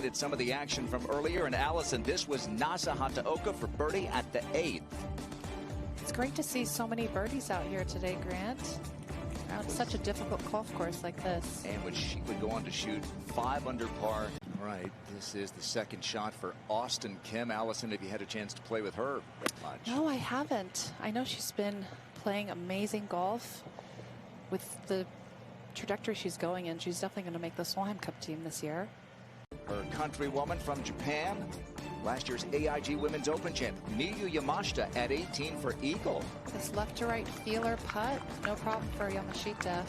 looking at some of the action from earlier. And Allison, this was Nasa Hataoka for birdie at the 8th. It's great to see so many birdies out here today, Grant. On such a difficult golf course like this. And which she would go on to shoot 5 under par. All right, this is the second shot for Austin Kim. Allison, have you had a chance to play with her much? No, I haven't. I know she's been playing amazing golf. With the trajectory she's going in, she's definitely going to make the Solheim Cup team this year. Her countrywoman from Japan, last year's AIG Women's Open champ, Miyu Yamashita at 18 for eagle. This left to right feeler putt, no problem for Yamashita.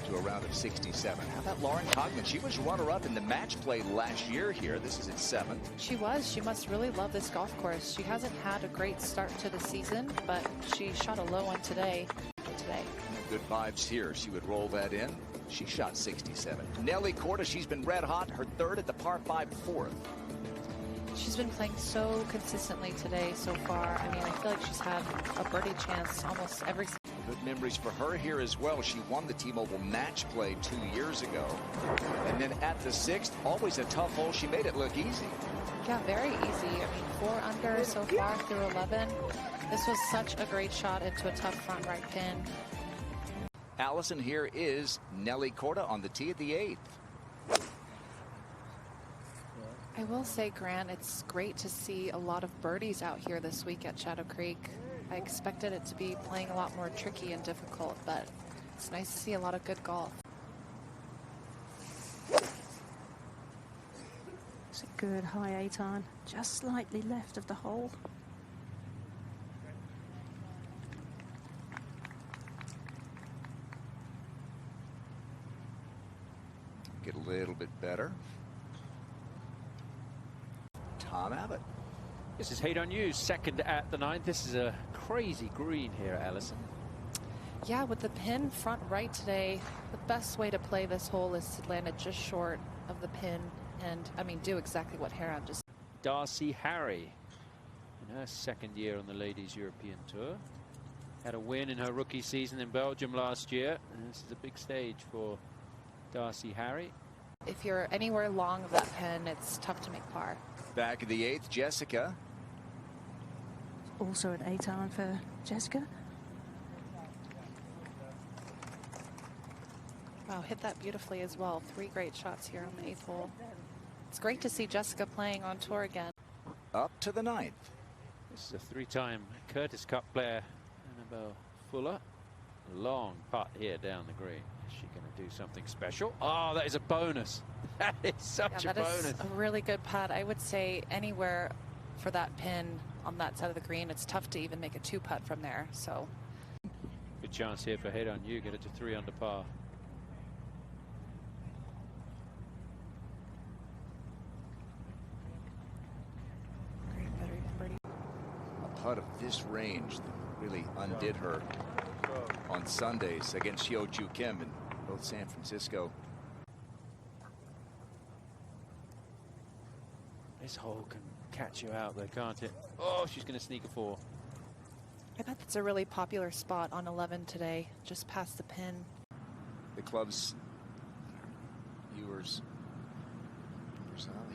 To a round of 67. How about Lauren Cogman? She was runner-up in the match play last year here. This is its 7th. She was. She must really love this golf course. She hasn't had a great start to the season, but she shot a low one today. Good vibes here. She would roll that in. She shot 67. Nelly Korda, she's been red hot. Her 3rd at the par 5 4th. She's been playing so consistently today so far. I mean, I feel like she's had a birdie chance almost every. Good memories for her here as well. She won the T-Mobile match play 2 years ago. And then at the 6th, always a tough hole. She made it look easy. Yeah, very easy. I mean, 4 under so far through 11. This was such a great shot into a tough front right pin. Allison, here is Nelly Korda on the tee at the 8th. I will say, Grant, it's great to see a lot of birdies out here this week at Shadow Creek. I expected it to be playing a lot more tricky and difficult, but it's nice to see a lot of good golf. It's a good high 8 iron, just slightly left of the hole. Get a little bit better. Tom Abbott. This is Hate on You, 2nd at the 9th. This is a crazy green here, Allison. Yeah, with the pin front right today, the best way to play this hole is to land it just short of the pin and, I mean, do exactly what Hera just. Darcy Harry, in her 2nd year on the Ladies European Tour. Had a win in her rookie season in Belgium last year, and this is a big stage for Darcy Harry. If you're anywhere long of that pin, it's tough to make par. Back of the 8th, Jessica. Also an 8 iron for Jessica. Wow, hit that beautifully as well. 3 great shots here on the 8th hole. It's great to see Jessica playing on tour again. Up to the 9th. This is a 3-time Curtis Cup player, Annabelle Fuller. Long putt here down the green. Is she going to do something special? Oh, that is a bonus. That is such a bonus. That is a really good putt. I would say anywhere for that pin on that side of the green, it's tough to even make a 2-putt from there. So good chance here for Hate on You. Get it to 3 under par. Great birdie. A putt of this range that really undid her on Sundays against Hyo-Ju Kim in both San Francisco. This hole can catch you out there, can't it? Oh, she's going to sneak a 4. I bet that's a really popular spot on 11 today, just past the pin. The club's viewers.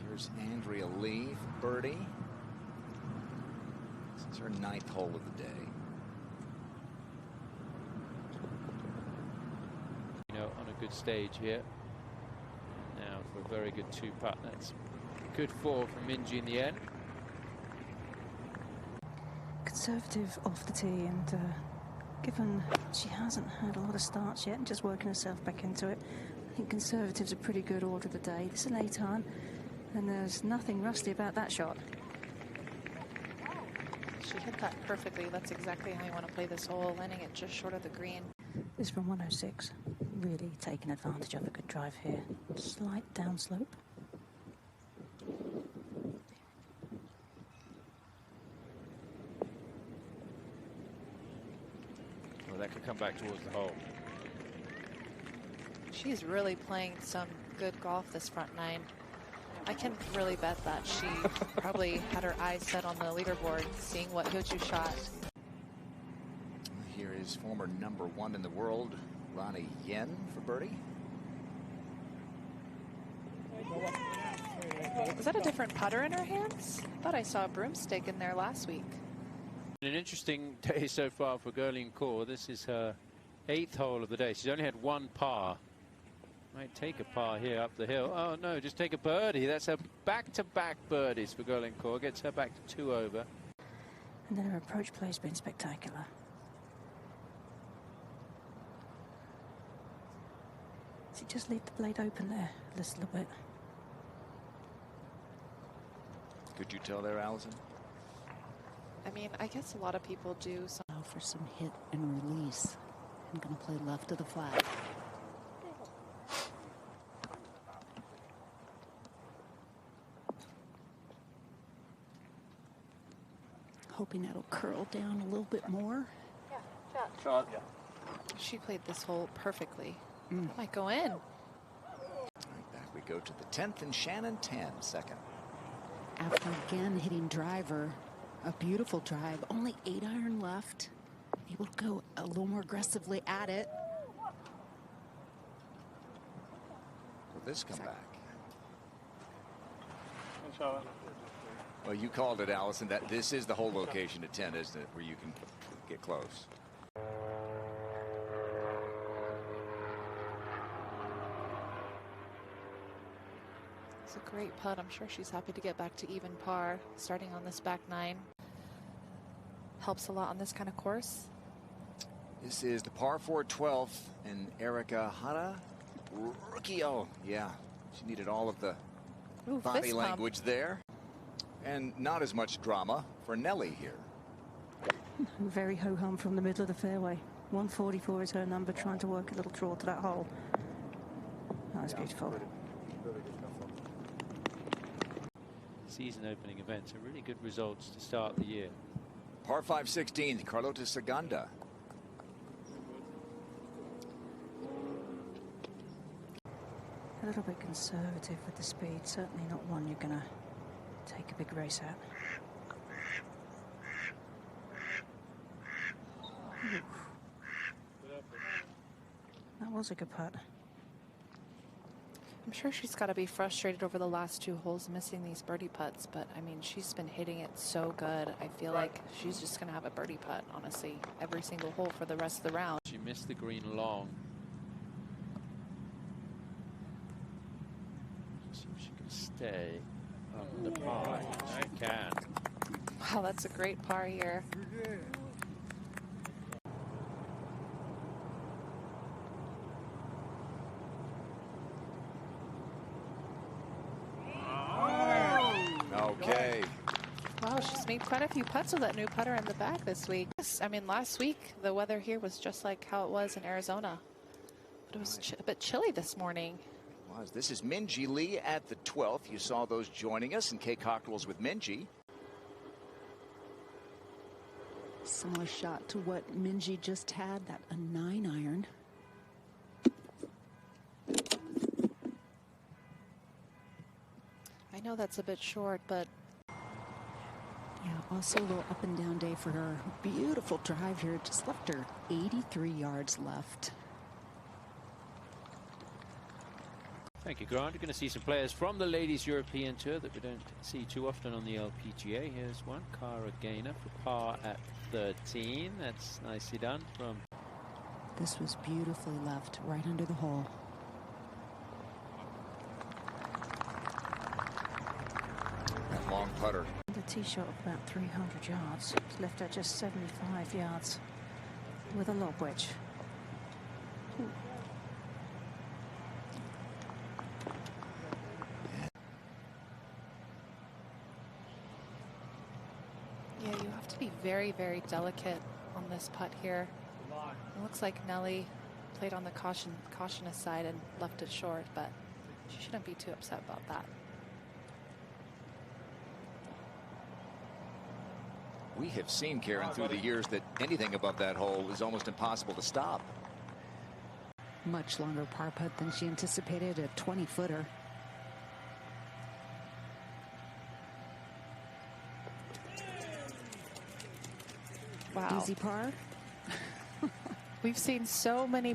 Here's Andrea Lee, birdie. This is her 9th hole of the day. You know, on a good stage here. Now for a very good 2-putt. That's good 4 from Minji in the end. Conservative off the tee, and given she hasn't had a lot of starts yet and just working herself back into it, I think conservative's a pretty good order of the day. This is an 8 iron, and there's nothing rusty about that shot. She hit that perfectly. That's exactly how you want to play this hole, landing it just short of the green. This is from 106. Really taking advantage of a good drive here. Slight downslope. Well, that could come back towards the hole. She's really playing some good golf this front 9. I can really bet that she probably had her eyes set on the leaderboard, seeing what Hyo-Ju shot. Here is former #1 in the world, Ronnie Yen for birdie. Is that a different putter in her hands? I thought I saw a broomstick in there last week. An interesting day so far for Gerling Kaur. This is her 8th hole of the day. She's only had one par. Might take a par here up the hill. Oh no, just take a birdie. That's her back-to-back birdies for Gerling Kaur. Gets her back to 2 over. And then her approach play has been spectacular. Does it just leave the blade open there a little bit? Could you tell there, Allison? I mean, I guess a lot of people do. Now for some hit and release. I'm going to play left of the flag. Hoping that'll curl down a little bit more. Shot, yeah. She played this hole perfectly. That might go in. Right, back we go to the 10th and Shannon 10, second. After again hitting driver, a beautiful drive, only 8-iron left. Able to go a little more aggressively at it. Will this come back? Shot. Well, you called it, Allison. That this is the whole location at 10, isn't it, where you can get close. It's a great putt. I'm sure she's happy to get back to even par, starting on this back 9. Helps a lot on this kind of course. This is the par 4 12th, and Erica Hara, rookie. Oh, yeah. She needed all of the Ooh, body fist bump. language there. And not as much drama for Nelly here. Very ho-hum from the middle of the fairway. 144 is her number, trying to work a little draw to that hole. That was beautiful. Season opening events are really good results to start the year. Par 5 16th, Carlota Saganda. A little bit conservative with the speed. Certainly not one you're going to take a big race at. Oof. That was a good putt. I'm sure she's got to be frustrated over the last 2 holes missing these birdie putts, but I mean, she's been hitting it so good. I feel like she's just going to have a birdie putt, honestly, every single hole for the rest of the round. She missed the green long. See if she can stay on the par. I can. Wow, that's a great par here. Okay. Wow, she's made quite a few putts with that new putter in the bag this week. Yes, I mean, last week, the weather here was just like how it was in Arizona. But it was a bit chilly this morning. This is Minjee Lee at the 12th. You saw those joining us in K Cocktails with Minjee. Similar shot to what Minjee just had, that a 9-iron. I know that's a bit short, but Yeah, also a little up and down day for her. Beautiful drive here. Just left her 83 yards left. Thank you, Grant. You're going to see some players from the Ladies European Tour that we don't see too often on the LPGA. Here's one, Cara Gaynor for par at 13. That's nicely done from... This was beautifully left right under the hole. That long putter. The tee shot of about 300 yards. It's left at just 75 yards with a lob wedge. Ooh. yeah, you have to be very, very delicate on this putt here. It looks like Nelly played on the cautious side and left it short, but she shouldn't be too upset about that. We have seen, Karen, through the years that anything above that hole is almost impossible to stop. Much longer par putt than she anticipated, a 20-footer. Wow. Easy par. We've seen so many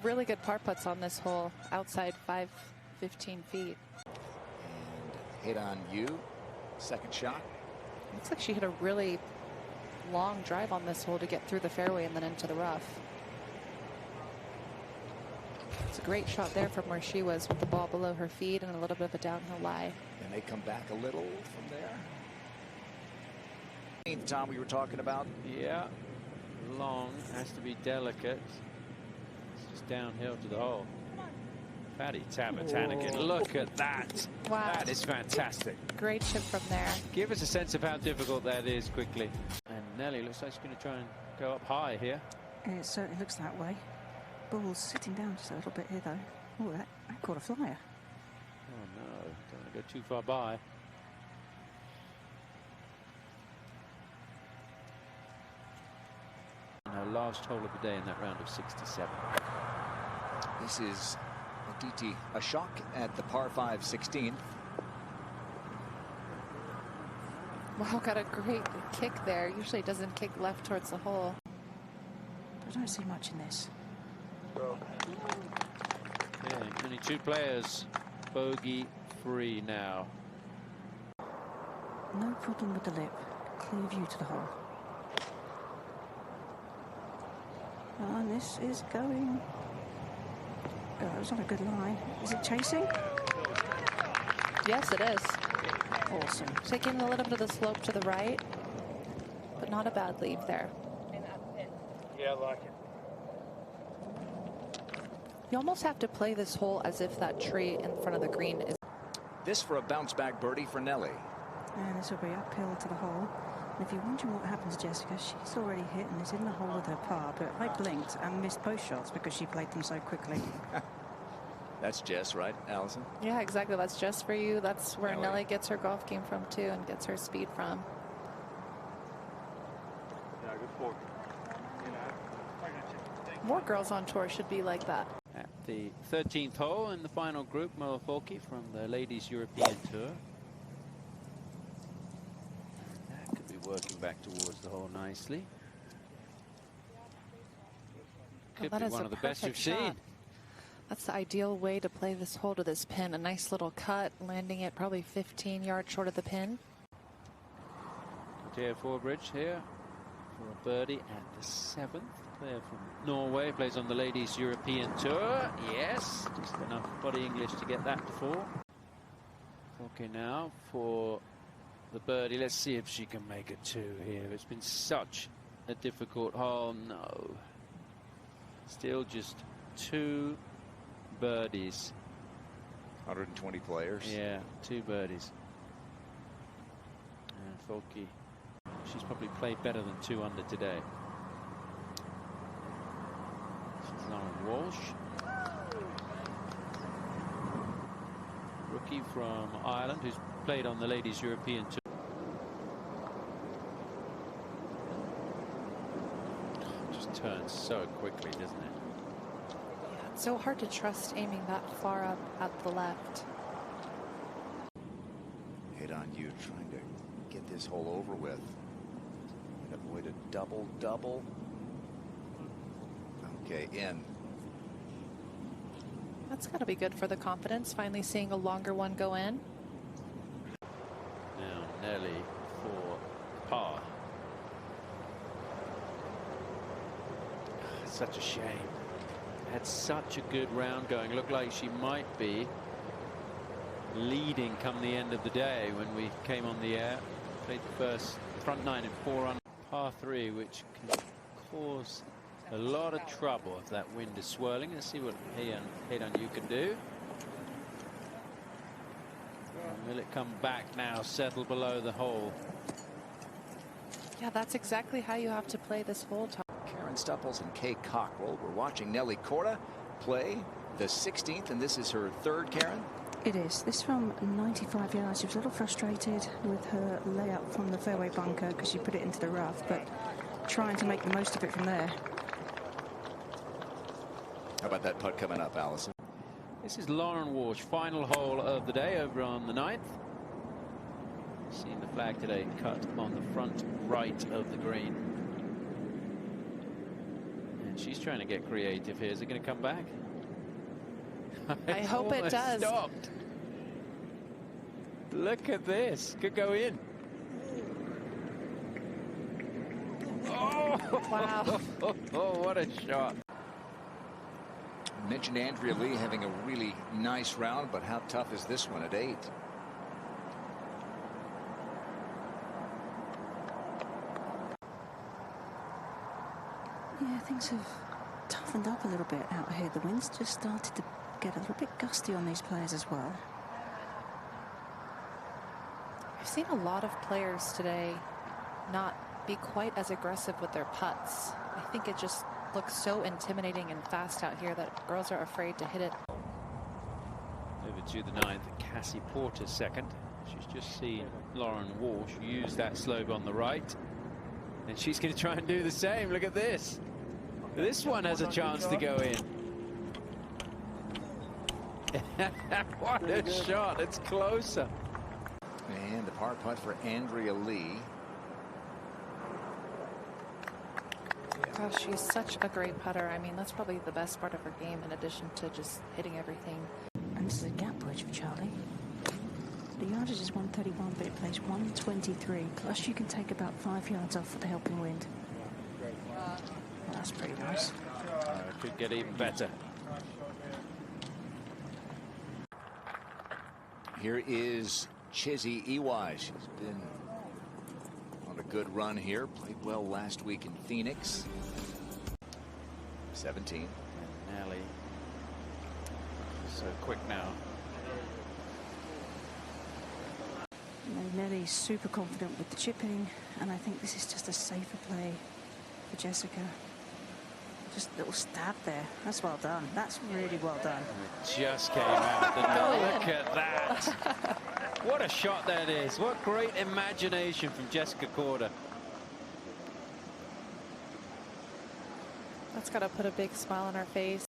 really good par putts on this hole outside 5-15 feet. And Hit on you. Second shot. Looks like she hit a really long drive on this hole to get through the fairway and then into the rough. It's a great shot there from where she was with the ball below her feet and a little bit of a downhill lie. They may come back a little from there. Tom, we were talking about. Yeah, long, has to be delicate. It's just downhill to the hole. Fatty Tamatanigan, look at that. Wow. That is fantastic. Great chip from there. Give us a sense of how difficult that is quickly. And Nelly looks like she's going to try and go up high here. It certainly looks that way. Ball's sitting down just a little bit here, though. Oh, that caught a flyer. Oh no, don't want to go too far by. And her last hole of the day in that round of 67. This is DT, a shock at the par 5 16th. Wow, got a great kick there. Usually it doesn't kick left towards the hole. But I don't see much in this. Yeah, only 2 players bogey free now. No problem with the lip. Clear view to the hole. And this is going. Oh, it was on a good line. Is it chasing? Yes, it is. Awesome. Taking a little bit of the slope to the right, but not a bad leave there. Yeah, I like it. You almost have to play this hole as if that tree in front of the green is. This for a bounce back birdie for Nelly. And this will be uphill to the hole. And if you're wondering what happens to Jessica, she's already hit and is in the hole with her par. But I blinked and missed both shots because she played them so quickly. That's Jess, right, Allison? Yeah, exactly. That's just for you. That's where Nelly. Nelly gets her golf game from too, and gets her speed from. Yeah, good fork. More girls on tour should be like that. At the 13th hole in the final group, Moa Falke from the Ladies European Tour. That could be working back towards the hole nicely. Could that be is one a of the best we've perfect shot. seen. That's the ideal way to play this hole to this pin. A nice little cut, landing it probably 15 yards short of the pin. Thea Forbridge here for a birdie at the 7th. Player from Norway, plays on the Ladies European Tour. Yes, just enough body English to get that to 4. Okay, now for the birdie. Let's see if she can make a 2 here. It's been such a difficult hole. No. Still just 2 birdies. 120 players. Yeah, 2 birdies. And Falke, she's probably played better than 2 under today. This is Lauren Walsh. Rookie from Ireland who's played on the Ladies European Tour. Just turns so quickly, doesn't it? Yeah, it's so hard to trust aiming that far up at the left. Hit on you, trying to get this hole over with. And avoid a double. Okay, in. That's got to be good for the confidence, finally seeing a longer one go in. Now Nelly for par. Such a shame. Had such a good round going. Looked like she might be leading come the end of the day when we came on the air. Played the first front 9 and 4 on par 3, which can cause a lot of trouble if that wind is swirling. Let's see what Hit on You can do. And will it come back now, settle below the hole? Yeah, that's exactly how you have to play this hole, Tom. Karen Stupples and Kay Cockrell. We're watching Nelly Korda play the 16th, and this is her 3rd, Karen. It is. This from 95 yards. She was a little frustrated with her layup from the fairway bunker because she put it into the rough, but trying to make the most of it from there. How about that putt coming up, Allison? This is Lauren Walsh, final hole of the day over on the 9th. Seeing the flag today cut on the front right of the green. And she's trying to get creative here. Is it going to come back? I hope it does. Stopped. Look at this. Could go in. Oh, Wow. Oh, what a shot. Mentioned Andrea Lee having a really nice round, but how tough is this one at 8? Yeah, things have toughened up a little bit out here. The wind's just started to get a little bit gusty on these players as well. I've seen a lot of players today not be quite as aggressive with their putts. I think it just looks so intimidating and fast out here that girls are afraid to hit it. Over to the 9th, Cassie Porter second. She's just seen Lauren Walsh use that slope on the right. And she's going to try and do the same. Look at this. This one has a chance to go in. What a shot. It's closer. And the par putt for Andrea Lee. Gosh, she's such a great putter. I mean, that's probably the best part of her game in addition to just hitting everything. And this is a gap wedge for Charlie. The yardage is 131, but it plays 123. Plus, you can take about 5 yards off with the helping wind. Well, that's pretty nice. Could get even better. Here is Chizzy Iwai. She's been on a good run here. Played well last week in Phoenix. 17. Nelly. So quick now. Nelly's super confident with the chipping, and I think this is just a safer play for Jessica. Just a little stab there. That's well done. That's really well done. It just came out. Look at that. What a shot that is. What great imagination from Jessica Korda. That's got to put a big smile on her face.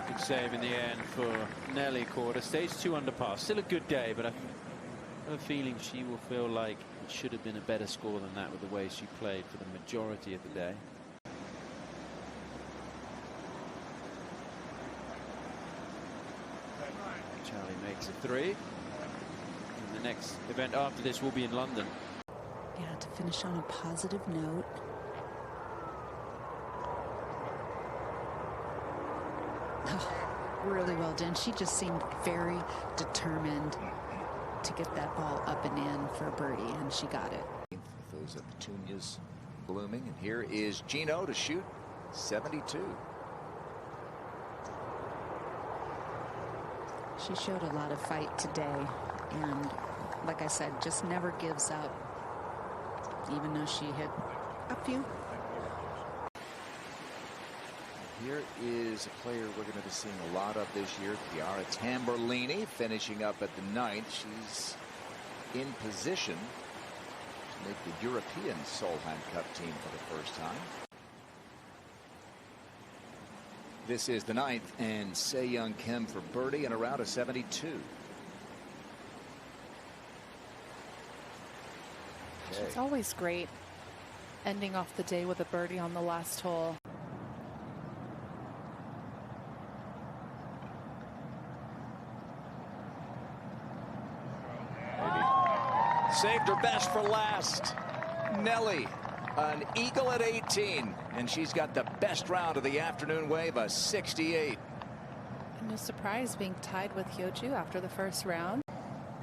Good save in the end for Nelly Korda. Stage 2 under par. Still a good day, but I have a feeling she will feel like it should have been a better score than that with the way she played for the majority of the day. Charlie makes a 3. And the next event after this will be in London. Yeah, to finish on a positive note. Oh, really well done. She just seemed very determined to get that ball up and in for a birdie, and she got it. Those are petunias blooming. And here is Gino to shoot 72. She showed a lot of fight today, and like I said, just never gives up, even though she hit a few. Here is a player we're going to be seeing a lot of this year, Chiara Tamberlini, finishing up at the 9th. She's in position to make the European Solheim Cup team for the first time. This is the 9th, and Se-Young Kim for birdie and a round of 72. Okay. It's always great ending off the day with a birdie on the last hole. Saved her best for last. Nelly, an eagle at 18, and she's got the best round of the afternoon wave, a 68. And no surprise being tied with Hyoju after the first round.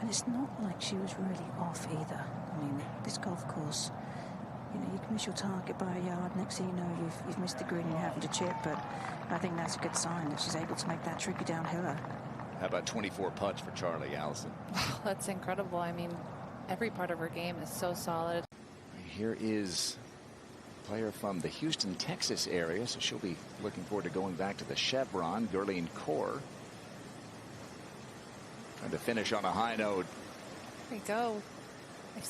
And it's not like she was really off either. I mean, this golf course, you know, you can miss your target by a yard. Next thing you know, you've missed the green and you're having to chip. But I think that's a good sign that she's able to make that tricky downhiller. How about 24 putts for Charlie Allison? Wow, that's incredible. I mean, every part of her game is so solid. Here is a player from the Houston, Texas area, so she'll be looking forward to going back to the Chevron, Gurleen Kaur. Trying to finish on a high note. There you go. We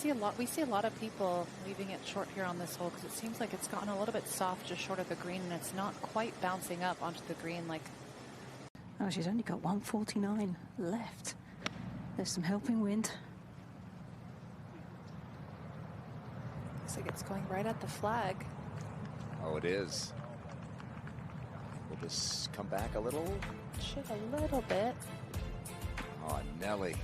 see a lot of people leaving it short here on this hole because it seems like it's gotten a little bit soft just short of the green, and it's not quite bouncing up onto the green like. Oh, she's only got 149 left. There's some helping wind. Looks like it's going right at the flag. Oh, it is. Will this come back a little? Should a little bit. Oh, Nelly